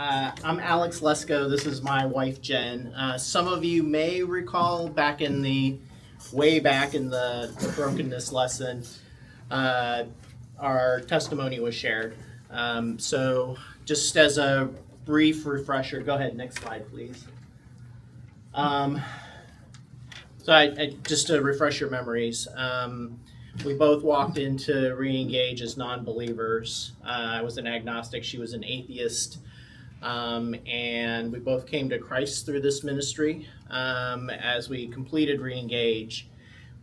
I'm Alex Lesko. This is my wife, Jen. Some of you may recall way back in the brokenness lesson, our testimony was shared. So just as a brief refresher, go ahead, next slide, please. Just to refresh your memories, we both walked into Reengage as non-believers. I was an agnostic, she was an atheist. And we both came to Christ through this ministry. As we completed Reengage,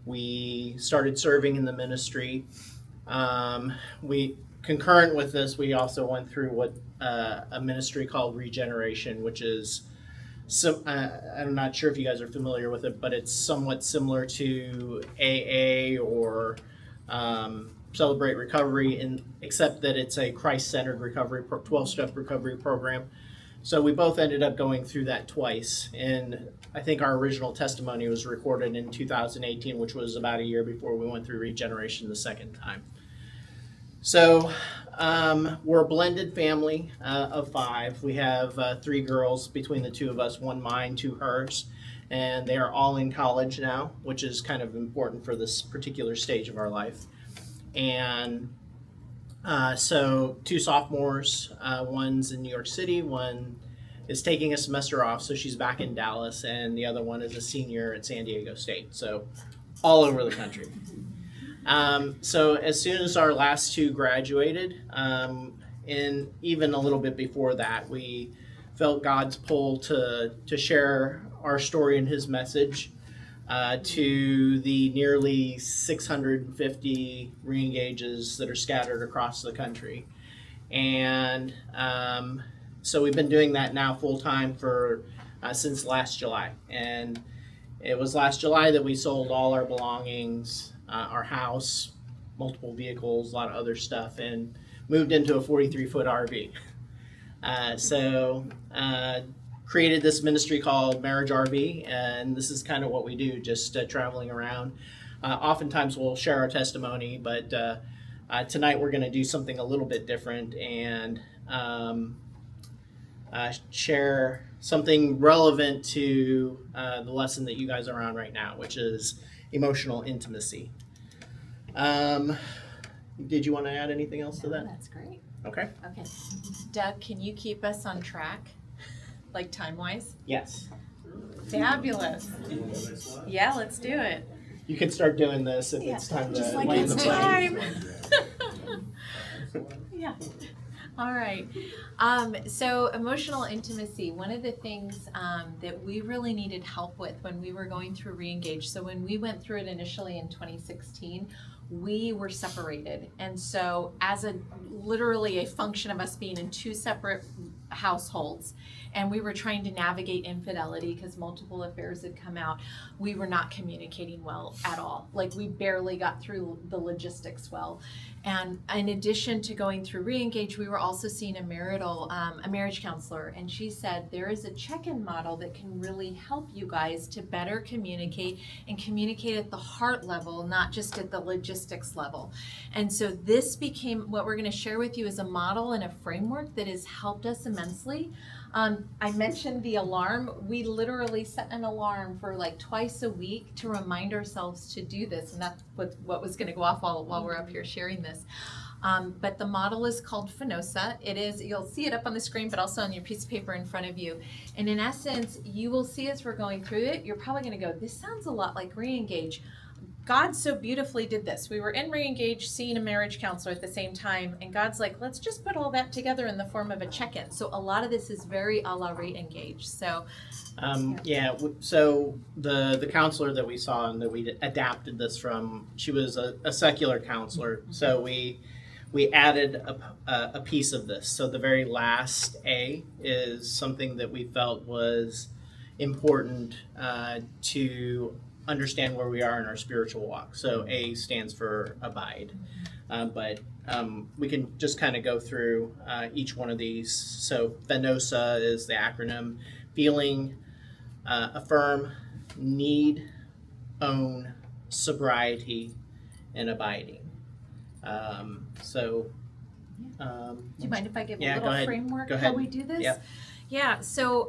we started serving in the ministry. Concurrent with this, we also went through a ministry called Regeneration, which is I'm not sure if you guys are familiar with it, but it's somewhat similar to AA or Celebrate Recovery, except that it's a Christ-centered recovery, 12-step recovery program. So we both ended up going through that twice. And I think our original testimony was recorded in 2018, which was about a year before we went through Regeneration the second time. So we're a blended family of 5. We have 3 girls between the 2 of us, 1 mine, 2 hers. And they are all in college now, which is kind of important for this particular stage of our life. And so 2 sophomores, one's in New York City, one is taking a semester off, so she's back in Dallas, and the other one is a senior at San Diego State, so all over the country. So as soon as our last 2 graduated, and even a little bit before that, we felt God's pull to share our story and his message to the nearly 650 reengages that are scattered across the country. And so we've been doing that now full time for since last July. And it was last July that we sold all our belongings, our house, multiple vehicles, a lot of other stuff, and moved into a 43-foot RV. Created this ministry called Marriage RV, and this is kind of what we do, just traveling around. Oftentimes we'll share our testimony, but tonight we're going to do something a little bit different and share something relevant to the lesson that you guys are on right now, which is emotional intimacy. Did you want to add anything else to that? That's great. Okay. Doug, can you keep us on track, like time-wise? Yes. Fabulous. Yeah, let's do it. You can start doing this if it's time to just like land it's the plane. time. Yeah. All right. So emotional intimacy, one of the things that we really needed help with when we were going through Reengage. So when we went through it initially in 2016, we were separated. And so as literally a function of us being in 2 separate households, and we were trying to navigate infidelity because multiple affairs had come out, we were not communicating well at all. Like, we barely got through the logistics well. And in addition to going through Reengage, we were also seeing a marriage counselor, and she said there is a check-in model that can really help you guys to better communicate and communicate at the heart level, not just at the logistics level. And so this became what we're going to share with you is a model and a framework that has helped us immensely. I mentioned the alarm. We literally set an alarm for like twice a week to remind ourselves to do this, and that's what was going to go off while we're up here sharing this. But the model is called FANOSA. It is, you'll see it up on the screen, but also on your piece of paper in front of you. And in essence, you will see as we're going through it, you're probably going to go, this sounds a lot like Reengage. God so beautifully did this. We were in Reengage, seeing a marriage counselor at the same time, and God's like, let's just put all that together in the form of a check-in. So a lot of this is very a la Reengage. So so the counselor that we saw and that we adapted this from, she was a secular counselor. So we added a piece of this. So the very last A is something that we felt was important to understand where we are in our spiritual walk. So A stands for abide. But we can just kind of go through each one of these. So FANOSA is the acronym: feeling, affirm, need, own, sobriety, and abiding. So Do you mind if I give a Yeah, go little ahead. framework Go how ahead. we do this? Yep. Yeah, so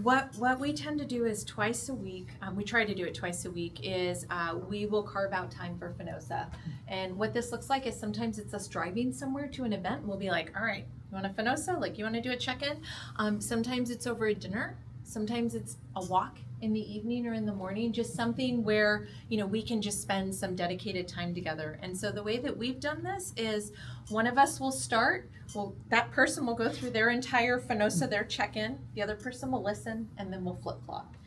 what we tend to do is twice a week, we try to do it twice a week, is we will carve out time for FANOSA. And what this looks like is sometimes it's us driving somewhere to an event, and we'll be like, all right, you want a FANOSA? Like, you want to do a check-in? Sometimes it's over a dinner. Sometimes it's a walk in the evening or in the morning, just something where, you know, we can just spend some dedicated time together. And so the way that we've done this is one of us will start, well, that person will go through their entire FANOSA, their check-in, the other person will listen, and then we'll flip-flop.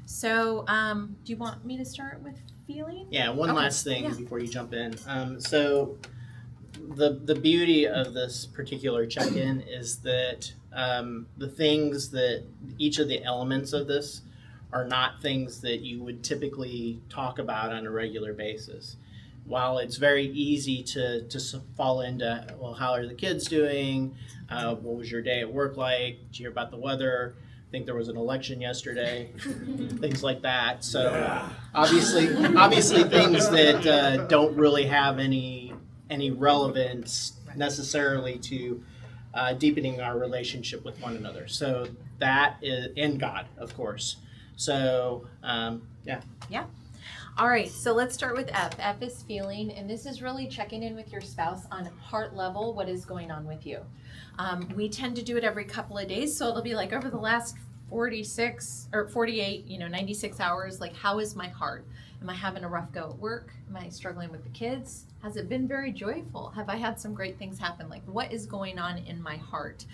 So do you want me to start with feeling? Yeah, one Okay. last thing Yeah. before you jump in. So the beauty of this particular check-in is that the things that each of the elements of this are not things that you would typically talk about on a regular basis. While it's very easy to fall into, well, how are the kids doing? What was your day at work like? Did you hear about the weather? I think there was an election yesterday. Things like that. So obviously things that don't really have any relevance necessarily to deepening our relationship with one another. So that is in God, of course. So yeah. Yeah. All right, so let's start with F. F is feeling, and this is really checking in with your spouse on heart level, what is going on with you. We tend to do it every couple of days, so it'll be like over the last 46 or 48, 96 hours, like, how is my heart? Am I having a rough go at work? Am I struggling with the kids? Has it been very joyful? Have I had some great things happen? Like, what is going on in my heart?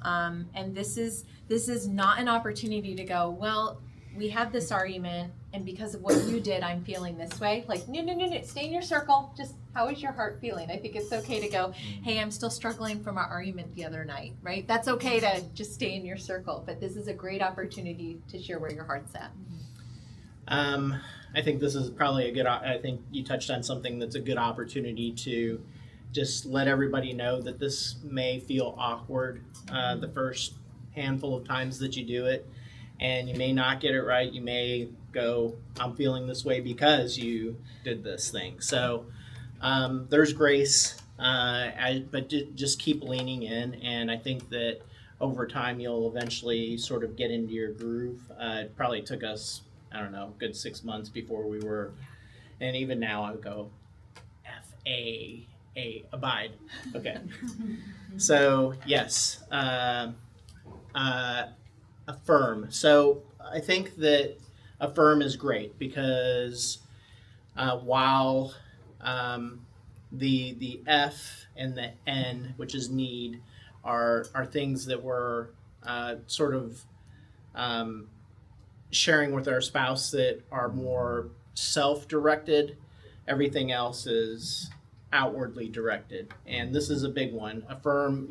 And this is not an opportunity to go, well, we had this argument, and because of what you did, I'm feeling this way. Like, no, stay in your circle. Just, how is your heart feeling? I think it's okay to go, hey, I'm still struggling from our argument the other night, right? That's okay to just stay in your circle, but this is a great opportunity to share where your heart's at. I think this is probably I think you touched on something that's a good opportunity to just let everybody know that this may feel awkward the first handful of times that you do it. And you may not get it right. You may go, I'm feeling this way because you did this thing. So there's grace, but just keep leaning in. And I think that over time, you'll eventually sort of get into your groove. It probably took us, I don't know, a good 6 months before we were, and even now I would go, F-A-A, abide. Okay. So, yes. Affirm. So I think that affirm is great because while the F and the N, which is need, are things that we're sort of sharing with our spouse that are more self-directed, everything else is outwardly directed. And this is a big one. Affirm,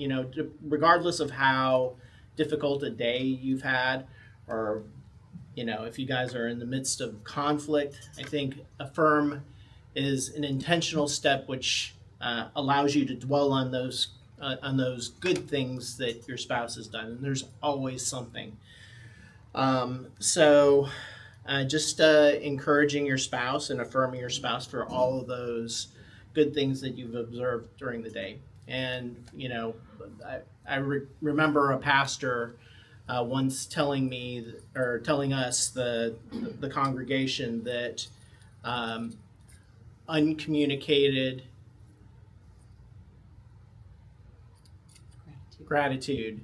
regardless of how difficult a day you've had, or if you guys are in the midst of conflict, I think affirm is an intentional step which allows you to dwell on those good things that your spouse has done, and there's always something. So just encouraging your spouse and affirming your spouse for all of those good things that you've observed during the day. And I remember a pastor once telling us, the congregation, that uncommunicated gratitude,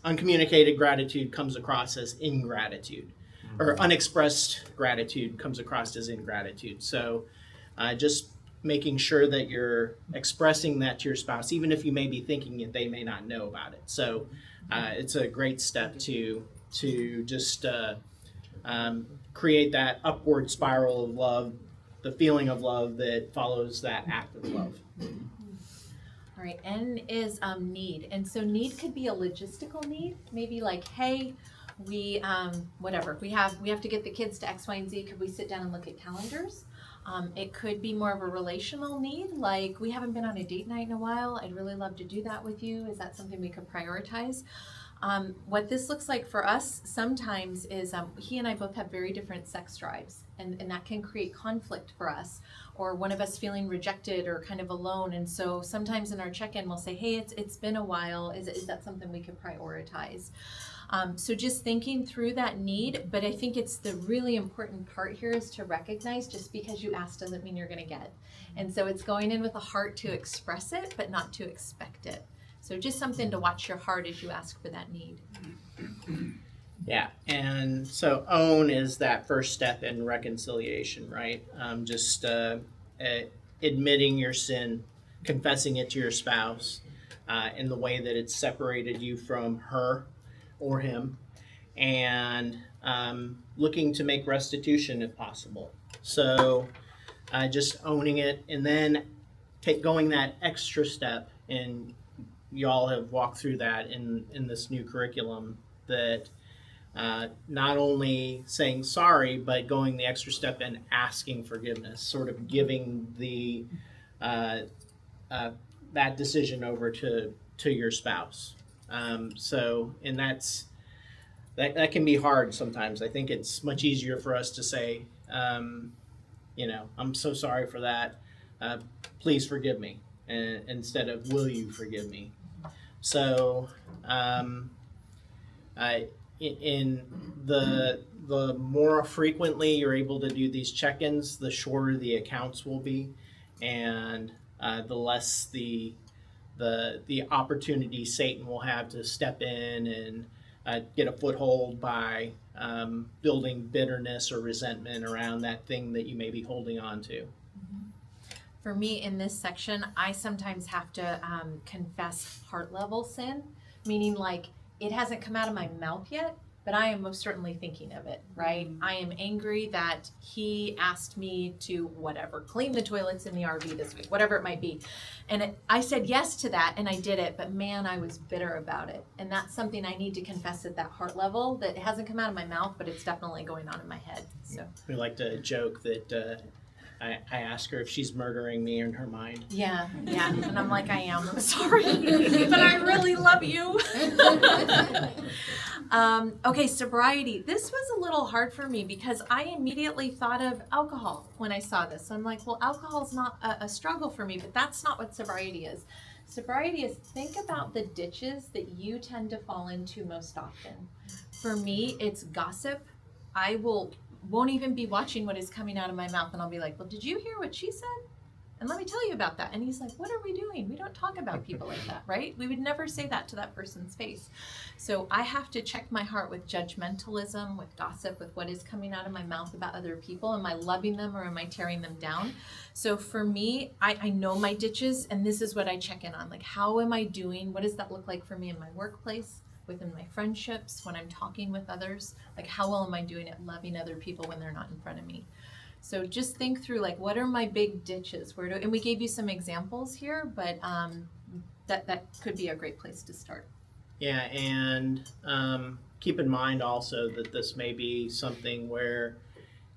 uncommunicated gratitude comes across as ingratitude, or unexpressed gratitude comes across as ingratitude. So just making sure that you're expressing that to your spouse, even if you may be thinking it, they may not know about it. So it's a great step to just create that upward spiral of love, the feeling of love that follows that act of love. All right, N is need. And so need could be a logistical need, maybe like, hey, we whatever, we have to get the kids to X, Y, and Z. Could we sit down and look at calendars? It could be more of a relational need, like, we haven't been on a date night in a while. I'd really love to do that with you. Is that something we could prioritize? What this looks like for us sometimes is he and I both have very different sex drives, and that can create conflict for us, or one of us feeling rejected or kind of alone. And so sometimes in our check-in, we'll say, hey, it's been a while. Is that something we could prioritize? So just thinking through that need, but I think it's the really important part here is to recognize just because you ask doesn't mean you're going to get. And so it's going in with a heart to express it, but not to expect it. So just something to watch your heart as you ask for that need. Yeah, and so own is that first step in reconciliation, right? Just admitting your sin, confessing it to your spouse in the way that it's separated you from her or him, and looking to make restitution if possible. So just owning it, and then going that extra step, and you all have walked through that in this new curriculum, that not only saying sorry, but going the extra step and asking forgiveness, sort of giving the that decision over to your spouse. So, and that can be hard sometimes. I think it's much easier for us to say, I'm so sorry for that. Please forgive me, instead of will you forgive me. So, in the more frequently you're able to do these check-ins, the shorter the accounts will be, and the less the opportunity Satan will have to step in and get a foothold by building bitterness or resentment around that thing that you may be holding on to. For me, in this section, I sometimes have to confess heart level sin, meaning like it hasn't come out of my mouth yet, but I am most certainly thinking of it, right? I am angry that he asked me to whatever, clean the toilets in the RV this week, whatever it might be. And I said yes to that and I did it, but man, I was bitter about it. And that's something I need to confess at that heart level, that it hasn't come out of my mouth, but it's definitely going on in my head. So we like to joke that I ask her if she's murdering me in her mind. Yeah. And I'm like, I am. I'm sorry, but I really love you. Okay, sobriety. This was a little hard for me because I immediately thought of alcohol when I saw this. So I'm like, well, alcohol's not a struggle for me, but that's not what sobriety is. Sobriety is think about the ditches that you tend to fall into most often. For me, it's gossip. I won't even be watching what is coming out of my mouth, and I'll be like, well, did you hear what she said? And let me tell you about that. And he's like, what are we doing? We don't talk about people like that, right? We would never say that to that person's face. So I have to check my heart with judgmentalism, with gossip, with what is coming out of my mouth about other people. Am I loving them or am I tearing them down? So for me, I know my ditches, and this is what I check in on. Like, how am I doing? What does that look like for me in my workplace, within my friendships, when I'm talking with others? Like, how well am I doing at loving other people when they're not in front of me? So just think through, like, what are my big ditches? And we gave you some examples here, but that could be a great place to start. Yeah, and keep in mind also that this may be something where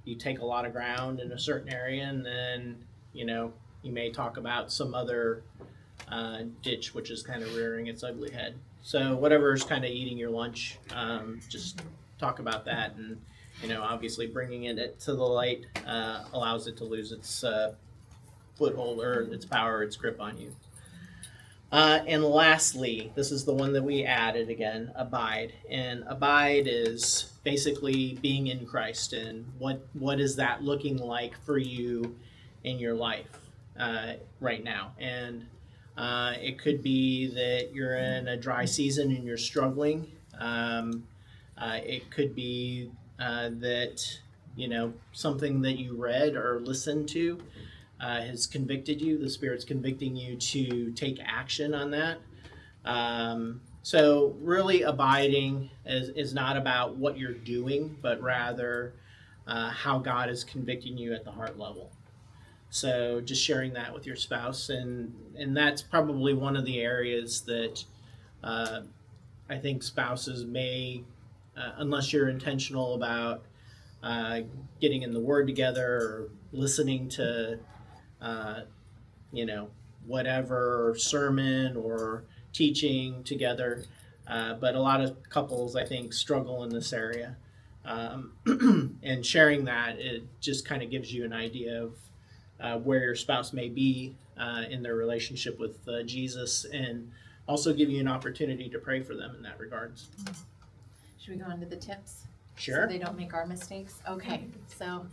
you take a lot of ground in a certain area, and then, you may talk about some other ditch which is kind of rearing its ugly head. So whatever's kind of eating your lunch, just talk about that, and obviously bringing it to the light allows it to lose its foothold or its power, its grip on you. And lastly, this is the one that we added again, abide. And abide is basically being in Christ, and what is that looking like for you in your life right now? And it could be that you're in a dry season and you're struggling. It could be that something that you read or listened to has convicted you. The Spirit's convicting you to take action on that. So really, abiding is not about what you're doing, but rather how God is convicting you at the heart level. So just sharing that with your spouse, and that's probably one of the areas that I think spouses may, unless you're intentional about getting in the Word together or listening to, whatever sermon or teaching together, But a lot of couples, I think, struggle in this area. And sharing that, it just kind of gives you an idea of where your spouse may be in their relationship with Jesus, and also give you an opportunity to pray for them in that regards. Should we go on to the tips? Sure. So they don't make our mistakes? Okay, so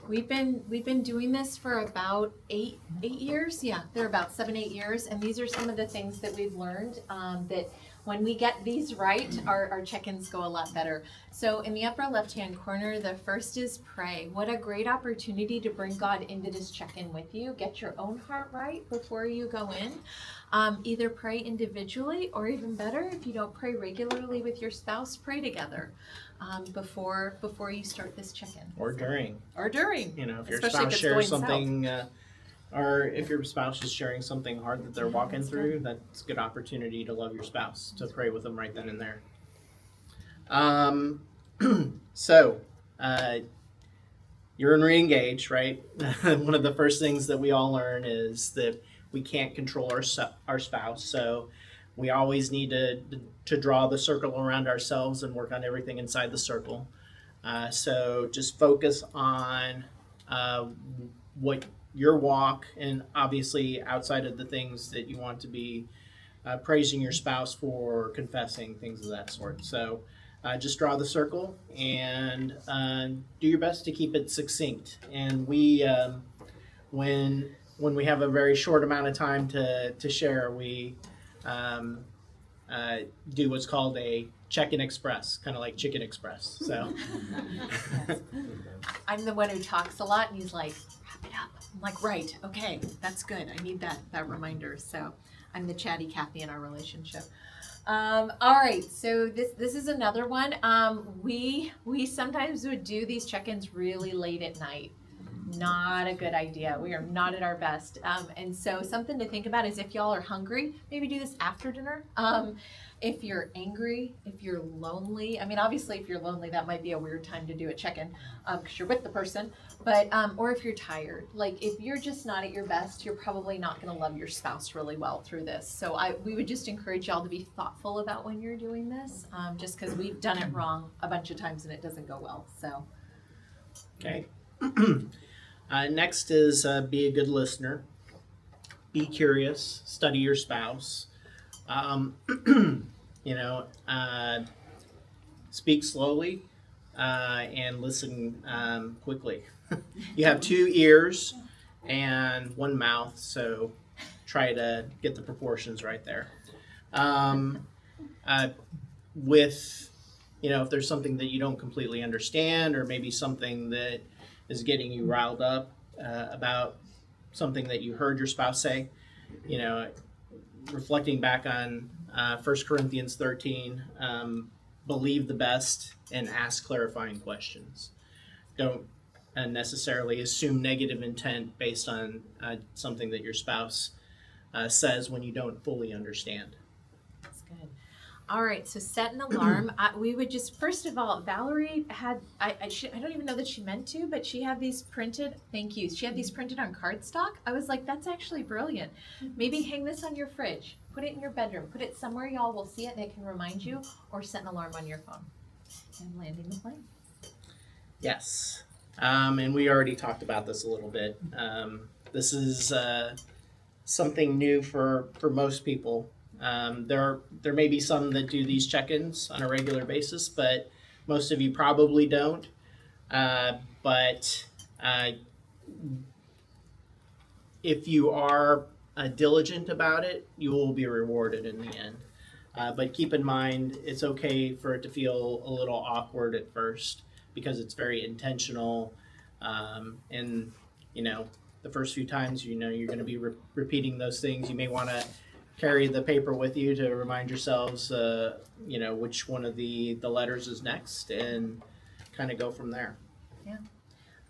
we've been doing this for about eight years. Yeah, they're about 7-8 years, and these are some of the things that we've learned that when we get these right, our check-ins go a lot better. So in the upper left-hand corner, the first is pray. What a great opportunity to bring God into this check-in with you. Get your own heart right before you go in. Either pray individually, or even better, if you don't pray regularly with your spouse, pray together before you start this check-in. Or during. Or during. You know, if your Especially spouse if it's shares going something, or if your spouse is sharing something hard that they're walking that's through, that's a good opportunity to love your spouse, to pray with them right then and there. So, you're in re-engage, right? One of the first things that we all learn is that we can't control our spouse, so we always need to draw the circle around ourselves and work on everything inside the circle. So just focus on what your walk, and obviously outside of the things that you want to be praising your spouse for, confessing, things of that sort. So just draw the circle and do your best to keep it succinct. And we, when we have a very short amount of time to share, we do what's called a check-in express, kind of like Chicken Express. So I'm the one who talks a lot, and he's like, wrap it up. I'm like, right, okay, that's good. I need that reminder. So I'm the chatty Kathy in our relationship. All right, so this is another one. We sometimes would do these check-ins really late at night. Not a good idea. We are not at our best. And so something to think about is if y'all are hungry, maybe do this after dinner. If you're angry, if you're lonely, I mean, obviously if you're lonely, that might be a weird time to do a check-in because you're with the person, but, or if you're tired, like if you're just not at your best, you're probably not going to love your spouse really well through this. So we would just encourage y'all to be thoughtful about when you're doing this, just because we've done it wrong a bunch of times and it doesn't go well, so. okay. Next is be a good listener. Be curious. Study your spouse. Speak slowly and listen quickly. You have 2 ears and 1 mouth, so try to get the proportions right there. With, if there's something that you don't completely understand, or maybe something that is getting you riled up about something that you heard your spouse say, reflecting back on 1 Corinthians 13, believe the best and ask clarifying questions. Don't necessarily assume negative intent based on something that your spouse says when you don't fully understand. That's good. All right, so set an alarm. We would just, first of all, Valerie had, I don't even know that she meant to, but she had these printed, thank you, she had these printed on cardstock. I was like, that's actually brilliant. Maybe hang this on your fridge, put it in your bedroom, put it somewhere y'all will see it and it can remind you, or set an alarm on your phone. And landing the plane. Yes, and we already talked about this a little bit. This is something new for most people. There may be some that do these check-ins on a regular basis, but most of you probably don't. But if you are diligent about it, you will be rewarded in the end. But keep in mind, it's okay for it to feel a little awkward at first because it's very intentional. And, the first few times, you're going to be repeating those things. You may want to carry the paper with you to remind yourselves, which one of the letters is next, and kind of go from there. Yeah.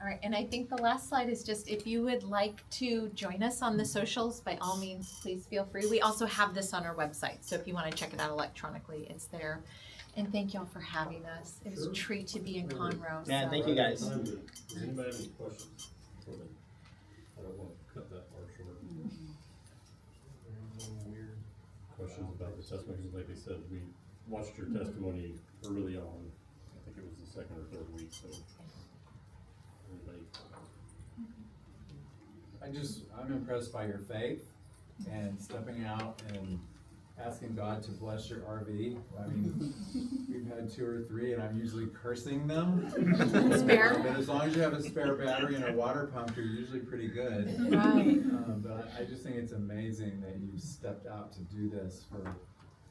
All right, and I think the last slide is just if you would like to join us on the socials, by all means, please feel free. We also have this on our website, so if you want to check it out electronically, it's there. And thank y'all for having us. It was a treat to be in Conroe. Yeah, thank you guys. Does anybody have any questions? I don't want to cut that part short. Weird questions about the testimony, because like they said, we watched your testimony early on. I think it was the second or third week, so. Everybody. I'm impressed by your faith and stepping out and asking God to bless your RV. I mean, we've had 2 or 3 and I'm usually cursing them. Spare. But as long as you have a spare battery and a water pump, you're usually pretty good. Right. But I just think it's amazing that you stepped out to do this for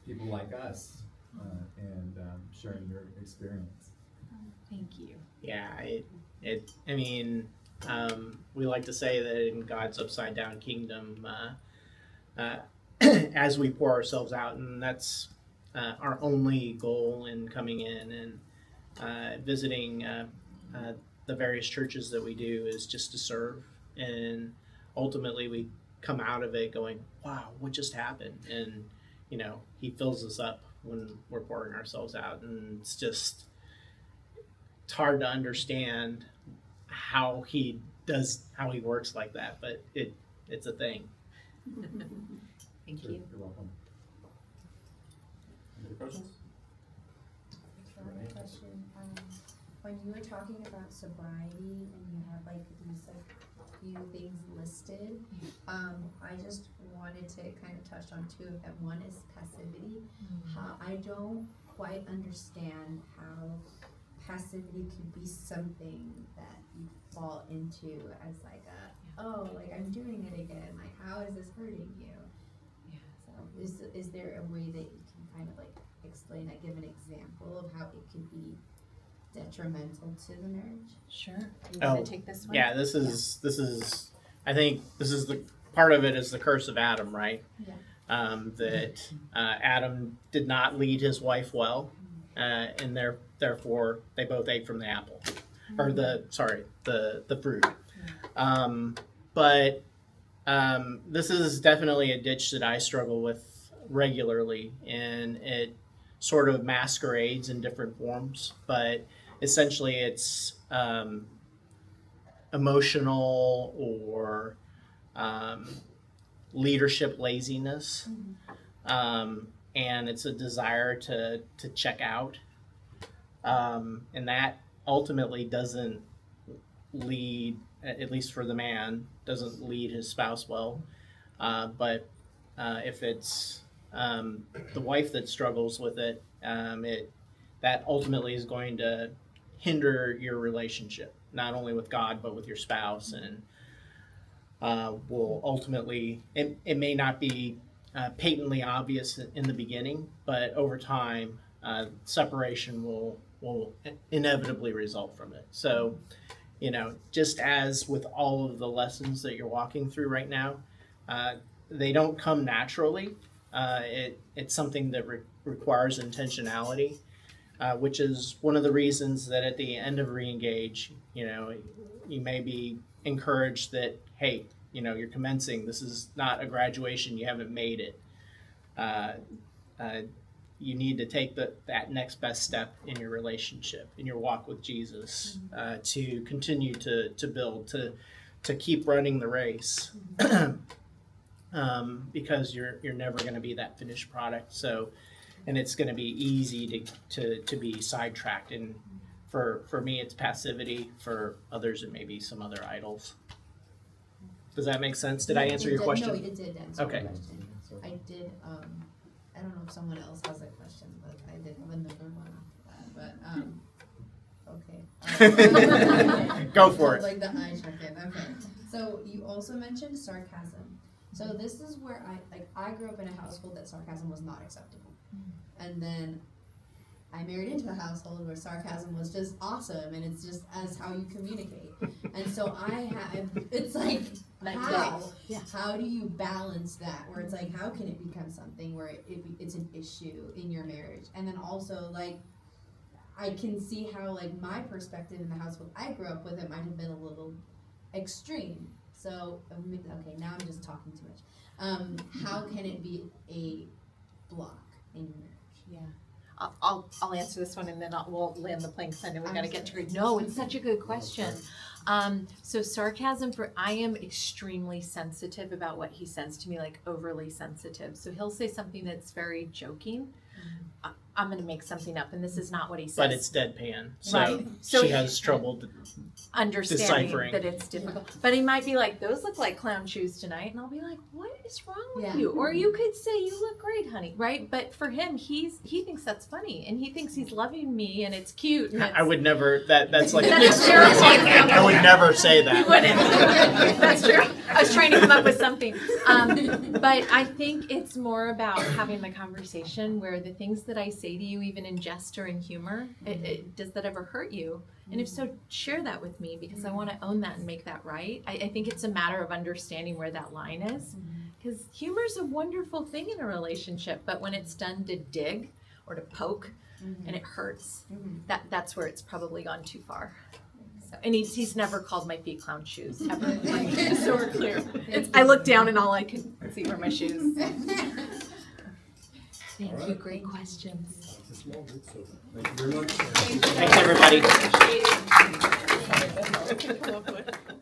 people like us and sharing your experience. Thank you. Yeah, I mean, we like to say that in God's upside down kingdom, as we pour ourselves out, and that's our only goal in coming in and visiting the various churches that we do is just to serve, and ultimately we come out of it going, wow, what just happened? And he fills us up when we're pouring ourselves out, and it's hard to understand how he works like that, but it's a thing. Thank Sure, you. You're welcome. Any other questions? One question, when you were talking about sobriety and you have like these few things listed, I just wanted to kind of touch on 2 of them. One is passivity. I don't quite understand how passivity could be something that you fall into as like I'm doing it again. Like, how is this hurting you? Yeah. So is there a way that you can kind of like explain that, give an example of how it could be detrimental to the marriage? Sure. You want to take this one? Yeah, this is I think this is the part of it is the curse of Adam, right? Yeah. That Adam did not lead his wife well, and therefore they both ate from the apple, or the fruit. But this is definitely a ditch that I struggle with regularly, and it sort of masquerades in different forms, but essentially it's emotional or leadership laziness, and it's a desire to check out, and that ultimately doesn't lead, at least for the man, doesn't lead his spouse well, but if it's the wife that struggles with it, that ultimately is going to hinder your relationship, not only with God but with your spouse, and will ultimately, it may not be patently obvious in the beginning, but over time separation will inevitably result from it. So just as with all of the lessons that you're walking through right now, they don't come naturally. It's something that requires intentionality, which is one of the reasons that at the end of Reengage, you may be encouraged that, hey, you're commencing. This is not a graduation. You haven't made it. You need to take that next best step in your relationship, in your walk with Jesus, to continue to build, to keep running the race, because you're never going to be that finished product. So, and it's going to be easy to be sidetracked. And for me, it's passivity. For others, it may be some other idols. Does that make sense? Did I answer your question? No, it did answer Okay. your question. I did, I don't know if someone else has a question, but I did have another one after that, but, okay. Go for it. Like the eye check-in, okay. So you also mentioned sarcasm. So this is where I grew up in a household that sarcasm was not acceptable. And then I married into a household where sarcasm was just awesome, and it's just as how you communicate. And so it's like, how do you balance that? Where it's like, how can it become something where it's an issue in your marriage? And then also, like, I can see how, like, my perspective in the household I grew up with, it might have been a little extreme. So, okay, now I'm just talking too much. How can it be a block in your marriage? Yeah. I'll answer this one, and then we'll land the plane, because I know we got to get to it. No, it's such a good question. So sarcasm, I am extremely sensitive about what he says to me, like overly sensitive. So he'll say something that's very joking. I'm going to make something up, and this is not what he says. But it's deadpan, so Right. So she he- has trouble. Understanding deciphering. that it's difficult. But he might be like, those look like clown shoes tonight. And I'll be like, what is wrong with Yeah. you? Or you could say, you look great, honey. Right? But for him, he thinks that's funny. And he thinks he's loving me and it's cute. And I would never. That's like. That's a stereotype. I would never say He that. wouldn't. That's true. I was trying to come up with something. But I think it's more about having the conversation where the things that I say to you, even in jest or in humor, does that ever hurt you? And if so, share that with me because I want to own that and make that right. I think it's a matter of understanding where that line is. Because humor is a wonderful thing in a relationship, but when it's done to dig or to poke and it hurts, that's where it's probably gone too far. So, and he's never called my feet clown shoes, ever. So we're clear. I look down and all I can see are my shoes. Thank you. Great questions. Thank you very much. Thanks, everybody. Appreciate it.